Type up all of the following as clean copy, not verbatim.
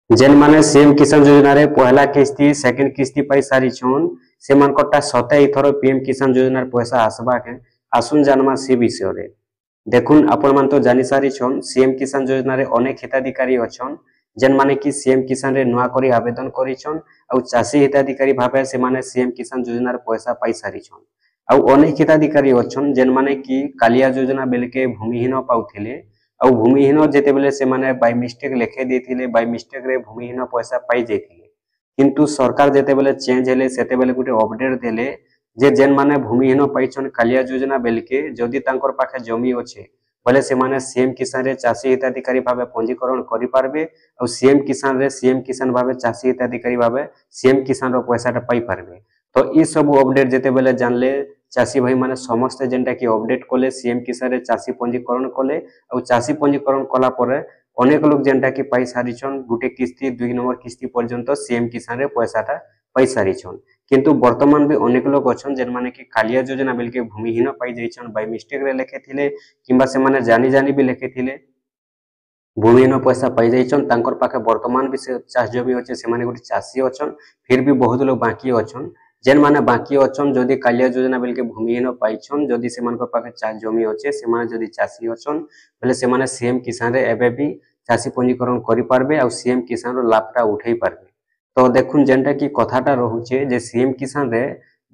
जेन माने सीएम किसान योजना रे पहला किस्ती सेकंड किस्ती पाई सारी छन से मानकटा सते इथरो पीएम किसान योजना रे पैसा आसबा के आसुन जानमा से विषय रे देखुन आपण मान तो जानि सारी छन सीएम किसान योजना रे अनेक हिताधिकारी अछन जेन माने कि सीएम किसान रे नुआ करी आवेदन करी छन आ चासी हिताधिकारी भाबे से माने सीएम किसान योजना रे पैसा पाई सारी छन आ अनेक हिताधिकारी अछन जेन माने कि कालिया योजना बेलके भूमिहीन पाउथिले आ भूमिहीन जेते बेले से माने बाय मिस्टेक लेखे देथिले बाय मिस्टेक रे भूमिहीन पैसा पाई जेथिले किंतु सरकार जेते बेले चेंज हेले सेते बेले गुटे अपडेट देले जे जेन माने भूमिहीन पाइछन कालिया योजना बेलके जदि तांकर पाखे जमी अछि बोले से माने सीएम किसान रे चासी हिताधिकारी भाबे पंजीकरण करि पारबे और सीएम किसान रे सीएम किसान भाबे चासी हिताधिकारी भाबे सीएम किसान रो पैसाटा पाई पारबे तो ई सब अपडेट जेते बेले जानले चासी भाई माने समस्त जेनटा कि अपडेट कोले सीएम किसान रे चासी पंजीकरण कोले और चासी पंजीकरण कला परे अनेक लोग जेनटा कि पाई सारिछन गुटे किस्ती 2 नंबर किस्ती पर्यंत सीएम किसान रे पैसाटा पाई सारिछन किंतु वर्तमान भी अनेक लोग अछन जेन माने कि कालिया योजना बेलके भूमिहीन पाई जाइछन बाय मिस्टेक रे लेखे थिले किंबा से माने जानी जानी भी लेखे थिले भूमिहीन पैसा पाई जाइछन तांकर पाखे वर्तमान भी से चाष जमी अछि से माने गुटे चासी अछन फिर भी बहुत लोग बाकी अछन जेन माने बाकी अछन जदि कालिया योजना बेलके भूमिहीन पाइछन जदि से मानकर पाखे चाष जमी अछि से माने जदि चासी अछन बेले से माने सीएम किसान रे एबे भी चासी पंजीकरण करि पारबे आ सीएम किसान रो लाभटा उठै पारबे तो देखुन जेनटा कि कथाटा रहुचे जे सीएम किसान रे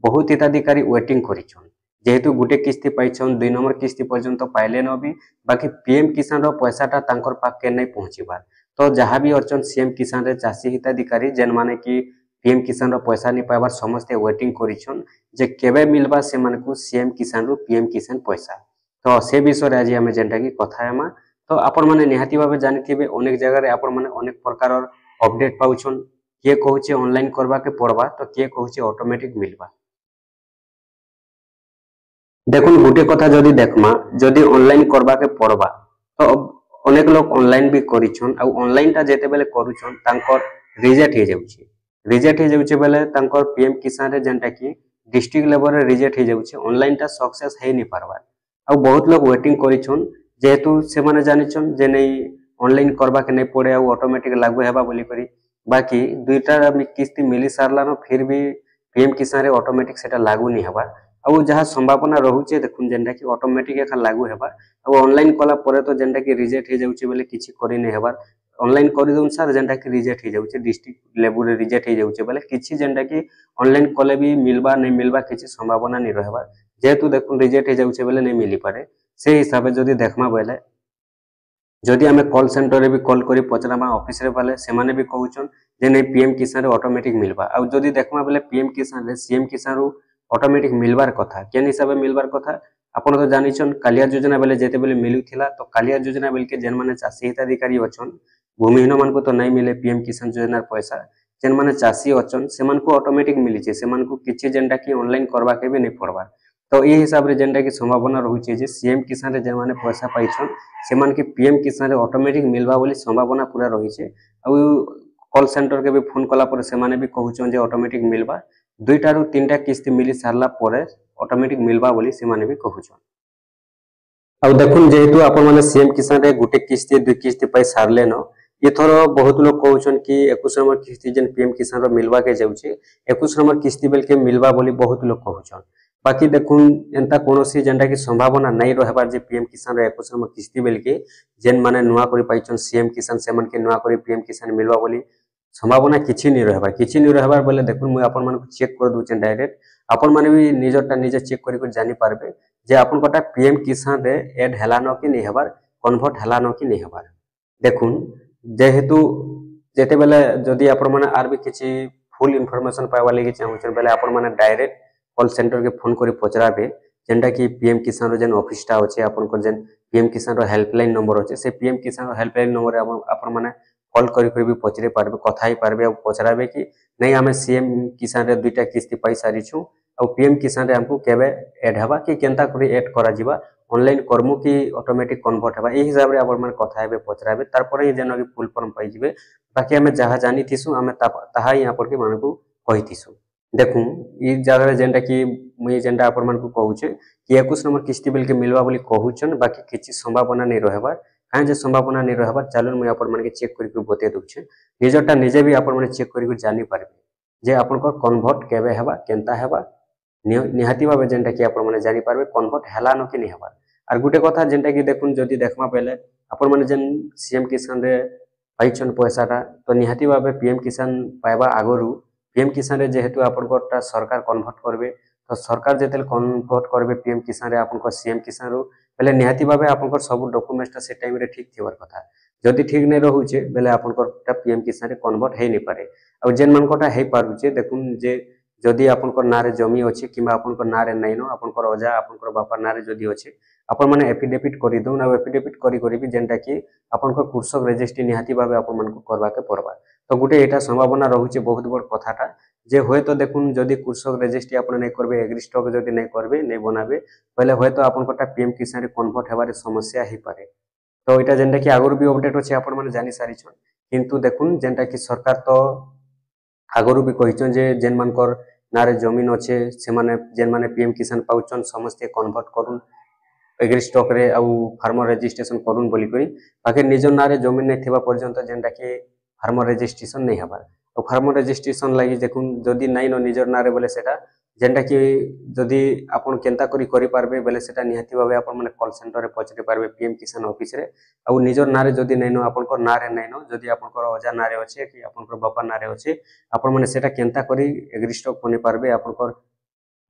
बहुत हिताधिकारी वेटिंग करिछन जेहेतु गुटे किस्ती पाइछन 2 नंबर किस्ती पर्यंत पाइले न भी बाकी पीएम किसान रो पैसाटा तांकर पाके नै पहुंचीबार तो जहाँ भी अछन सीएम किसान रे चासी हिताधिकारी जेन माने कि पीएम किसान रो पैसा नि पाइबार समस्त वेटिंग करिछन जे केबे मिलबा से मानकु सीएम किसान रो पीएम किसान पैसा तो से विषय रे आज हम जेनटा कि कथा हेमा तो आपण माने निहाती भाबे जानिथिबे अनेक जगह रे आपण माने अनेक प्रकार अपडेट पाउछन किए कहूचे ऑनलाइन करबा के पड़वा तो किए कहूचे ऑटोमेटिक मिलबा देखुन गुटे कथा जदि देखमा जदि ऑनलाइन करबा के पड़वा तो अनेक लोग ऑनलाइन भी करिछन आ ऑनलाइन ता जेते बेले करूछन तांकर रिजेक्ट हे जाउछे बेले तांकर पीएम किसान रे जेंटा कि डिस्ट्रिक्ट लेवल रे रिजेक्ट हे जाउछे ऑनलाइन ता सक्सेस हे नि पारबा आ बहुत लोग वेटिंग करिछन जेहेतु से माने जानिछन जे नै ऑनलाइन करबा के नै पड़े आ ऑटोमेटिक लागू हेबा बोली करी बाकी दुईटा किस्ती मिली सारला न फिर भी पीएम किसान रे ऑटोमेटिक सेटा लागू नि हेबा आ जहाँ संभावना रहुचे देखुन जेंटा कि ऑटोमेटिक एखा लागू हेबा आ ऑनलाइन कला परे तो जेंटा कि रिजेक्ट हे जाउचे बेले किछि करि नै हेबा ऑनलाइन करि दउन सर जेंटा कि रिजेक्ट हे जाउचे डिस्ट्रिक्ट लेवल रे रिजेक्ट हे जाउचे बेले किछि जेंटा कि ऑनलाइन कले भी मिलबा नै मिलबा किछि संभावना नि रहबा जेहेतु देखुन रिजेक्ट हे जाउचे बेले नै मिली पारे से हिसाबे जदि देखमा बेले जदि आमे कॉल सेंटर रे भी कॉल करी पचरामा ऑफिस रे वाले से माने भी कहउछन जे नै पीएम किसान रे ऑटोमेटिक मिलबा आ जदि देखमा बेले पीएम किसान रे सीएम किसान रो ऑटोमेटिक मिलबार कथा केन हिसाबे मिलबार कथा आपण तो जानिछन कालिया योजना बेले जेते बेले मिलुथिला तो कालिया योजना बेले के जेन माने चासी हिताधिकारी अछन भूमिहीन मान को तो नै मिले पीएम किसान योजना पैसा जेन माने चासी अछन से मान को ऑटोमेटिक मिलिचे से मान को किछि जेंटा कि ऑनलाइन करबा के भी नै पड़बा तो ए हिसाब रे जेंटा कि संभावना रहुचे जे सीएम किसान रे जेन माने पैसा पाइछन से मान के पीएम किसान रे ऑटोमेटिक मिलबा बोली संभावना पूरा रहिছে आ कॉल सेंटर के भी फोन कला पर से माने भी कहउछन जे ऑटोमेटिक मिलबा दुईटा रु तीनटा किस्ती मिली सारला परे ऑटोमेटिक मिलबा बोली से माने भी कहउछन आ देखुन जेहेतु आपण माने सीएम किसान रे गुटे किस्ती 2 किस्ती पाई सारले न एथरो बहुत लोग कहउछन कि 21 नंबर किस्ती जेन पीएम किसान रो मिलबा के जाउचे 21 नंबर किस्ती बेल के मिलबा बोली बहुत लोग कहउछन बाकी देखुन एंता कोनोसी जेंटा कि संभावना नै रहबार जे पीएम किसान रे 21 नंबर किस्ती बेल के जेन माने नुआ करी पाइछन सीएम किसान से मन के नुआ करी पीएम किसान मिलबा बोली संभावना किछि नै रहबार बोले देखुन मु आपण माने चेक कर दूचे डायरेक्ट आपण माने भी निजरटा निजे चेक करी को जानि पारबे जे आपण कोटा पीएम किसान रे ऐड हला न कि नै हेबार कन्वर्ट हला न कि नै हेबार देखुन जेहेतु जेते बेले जदि आपण माने आर भी किछि फुल इंफॉर्मेशन पावा लागि चाहउछन बेले आपण माने डायरेक्ट कॉल सेंटर के फोन करी पचराबे जेंटा कि पीएम किसान रो जेन ऑफिस टा होचे आपण को जेन पीएम किसान रो हेल्पलाइन नंबर होचे से पीएम किसान रो हेल्पलाइन नंबर आपण माने कॉल करी भी पचरे पारबे कथा ही पारबे और पचराबे कि नै हमें सीएम किसान रे दुईटा किस्ती पाई सारी छु और पीएम किसान रे हमको केबे ऐड हबा कि केनता करी ऐड करा जिबा ऑनलाइन करमु कि ऑटोमेटिक कन्वर्ट हबा ए हिसाब रे आपण माने कथा हेबे पचराबे तार पर ही जेन फुल फॉर्म पाई जिबे बाकी हमें जहा जानी थिसु हमें ताहा यहां पर के मानकु कहि थिसु देखुं ई जगह जेंटा कि मुई जेंटा आपण मानकु कहउचे कि 21 नंबर किस्ती बिल के मिलबा बोली कहउछन बाकी किछि संभावना नै रहबा कहीं जे संभावना नहीं रहबार चलून मुझे आपण माने चेक करके बते दूचे निजरटा निजे भी आपण माने चेक करके जानी पारबे जे आपनकर कन्वर्ट केबे हेबा केनता हेबा निहाती भाव जेनटा कि आपण माने जानी पारबे कन्वर्ट हैला न कि नहीं हेबा आर गुटे कथा जेनटा कि देखुन जदि देखमा पहले आपण माने जेन सीएम किसान रे पाइछन पैसाटा तो निहाती भाव पीएम किसान पाइबा आगरु पीएम किसान रे जेहेतु आपनकरटा सरकार कन्वर्ट करबे तो सरकार जेतेल कन्वर्ट करबे पीएम किसान रे आपनकर सीएम किसान रु बेले निहाती भाव आपनकर सब डॉक्यूमेंट्स से टाइम रे ठीक थिबार कथा जदि ठीक नै रहउचे बेले आपनकरटा पीएम किसान रे कन्वर्ट हे नै पारे आ जेन मानकटा हे पारुचे देखुन जे जदि आपनकर नारे जमी अछि किबा आपनकर नारे नैनो आपनकर अजा आपनकर बापा नारे जदि अछि आपण माने एफिडेविट करि दउन आ एफिडेविट करि भी जेनटा कि आपनकर कृषक रजिस्ट्री निहाती भाव आपण मानको करबा के पड़बा तो गुटे एटा संभावना रहुचे बहुत बड़ कथाटा जे होय तो देखुन जदि कृषक रजिस्ट्री आपण नै करबे एग्री स्टॉक जदि नै करबे नै बनाबे पहले होय तो आपनकटा पीएम किसान रे कन्वर्ट हेबारे समस्या हे पारे तो एटा जेनटा कि आगुर भी अपडेट अछि आपण माने जानि सारिछन किंतु देखुन जेनटा कि सरकार तो आगुर भी कहिछन जे जेन मानकर नारे जमीन अच्छे से माने जेन माने पीएम किसान पाउछन समस्त कन्वर्ट करूँ एग्री स्टॉक रे आउ फार्मर रजिस्ट्रेशन करूँ बोली करी बाकी निज नारे जमीन नहीं थिबा पर्यंत जेनटा कि फार्मर रजिस्ट्रेशन नहीं हबार तो फार्मर रजिस्ट्रेशन लगी देखुन जदि नाइन निजर नारे बोले सेटा जेनटा कि जदि आपण केनता करि पारबे बोले सेटा निहाती भाबे आपण माने कॉल सेंटर रे पहुंचि पारबे पीएम किसान ऑफिस रे आउ निजर नारे जदि नैनो आपनकर नारे नैनो जदि आपनकर अजा नारे अछि कि आपनकर बापा नारे अछि आपण माने सेटा केनता करि एग्री स्टॉक बनि पारबे आपनकर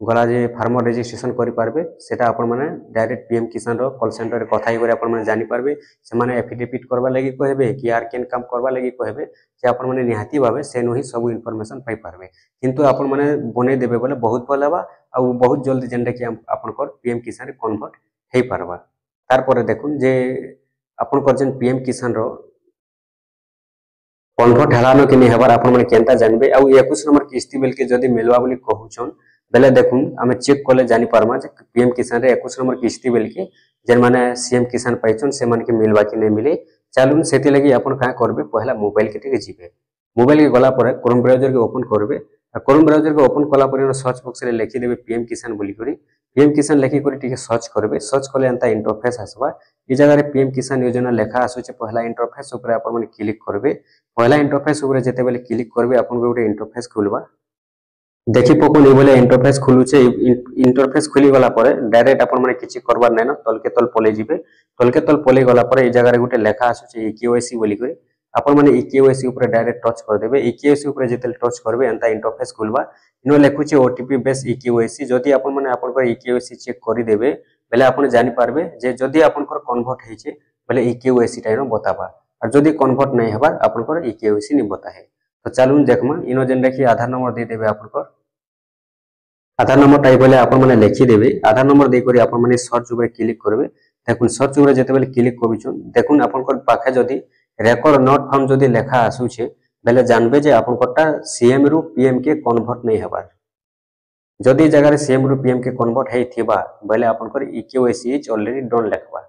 गला जे फार्मर रजिस्ट्रेशन करि पारबे सेटा आपण माने डायरेक्ट पीएम किसान रो कॉल सेंटर रे कथाई करे आपण माने जानि पारबे से माने एफिडेविट करबा लागि कहबे कि यार केन काम करबा लागि कहबे जे आपण माने निहाती भाबे से नही सब इन्फॉर्मेशन पाई पारबे किंतु आपण माने बनै देबे बोले बहुत भल हबा आ बहुत जल्दी जेनटा कि आपनकर पीएम किसान रे कन्वर्ट हे पारबा तार परे देखुन जे आपनकर जेन पीएम किसान रो कन्वर्ट हेलानो कि नहीं हेबार आपण माने केनता जानबे आ 21 नंबर किस्ती बिल के जदि मिलवा बोली कहउछन बेले देखुन आमे चेक कले जानि पारमा जे पीएम किसान रे 21 नंबर किस्ती बिल के जेन माने सीएम किसान पाइछन से मान के मिलवा कि नहीं मिले चालुन सेति लगी आपण का करबे पहला मोबाइल के टिके जिबे मोबाइल के गला पर क्रोम ब्राउजर के ओपन करबे क्रोम ब्राउजर के ओपन कला पर सर्च बॉक्स रे लिखि देबे पीएम किसान बोली करी पीएम किसान लिखि करी टिके सर्च करबे सर्च कले अंता इंटरफेस आसबा ई जगह रे पीएम किसान योजना लेखा आसुचे पहला इंटरफेस ऊपर आपण माने क्लिक करबे पहला इंटरफेस ऊपर जेते बेले क्लिक करबे आपण को गोटे इंटरफेस खुलबा देखि पकोन ए बोले इंटरफेस खुलुचे इंटरफेस खुली गला पर डायरेक्ट आपण माने किछि करबार नै न तलके तल पले जिबे तलके तल पले गला पर ए जगह रे गोटे लेखा आसुचे केवाईसी बोली करी आपण माने केवाईसी ऊपर डायरेक्ट टच कर देबे केवाईसी ऊपर जेते टच करबे अंता इंटरफेस खुलबा इनो लेखुचे ओटीपी बेस केवाईसी जदि आपण माने आपण पर केवाईसी चेक करि देबे बेले आपण जानि पारबे जे जदि आपण कर कन्वर्ट हेचे बेले केवाईसी टाइनो बताबा और जदि कन्वर्ट नै हेबा आपण कर केवाईसी नि बताहे तो चलून देखमा इनो जेन देखि आधार नंबर दे देबे आपण कर आधार नंबर टाइप होले आपण माने लिखि देबे आधार नंबर दे करी आपण माने सर्च ऊपर क्लिक करबे देखुन सर्च ऊपर जेते बेले क्लिक करिछन देखुन आपण कर पाखे जदि रेकॉर्ड नॉट फाउंड जदि लेखा आसुचे बेले जानबे जे आपण करटा सीएम रु पीएम के कन्वर्ट नै हेबार जदि जगह रे सीएम रु पीएम के कन्वर्ट हे थिबा बेले आपण कर केवाईसी इज ऑलरेडी डन लेखबा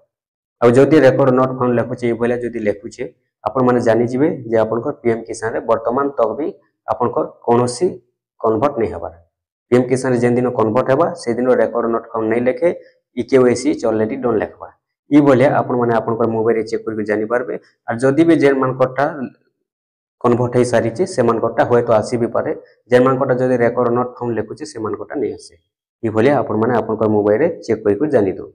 आ जदि रेकॉर्ड नॉट फाउंड लेखुचे ए बेले जदि लेखुचे आपण माने जानि जिबे जे आपण कर पीएम किसान रे वर्तमान तक भी आपण कर कोनोसी कन्वर्ट नै हेबार पीएम किसान जेन दिन कन्वर्ट हेबा से दिन रेकॉर्ड नॉट फाउंड नै लेखे केवाईसी इज ऑलरेडी डन लेखबा ई बोले आपण माने आपण कर मोबाइल रे चेक करके जानि पारबे और जदि भी जेन मानकटा कन्वर्ट हे सारिचे से मानकटा होय तो आसी भी पारे जेन मानकटा जदि रेकॉर्ड नॉट फाउंड लेखुचे से मानकटा नै आसे ई बोले आपण माने आपण कर मोबाइल रे चेक करके जानि दो।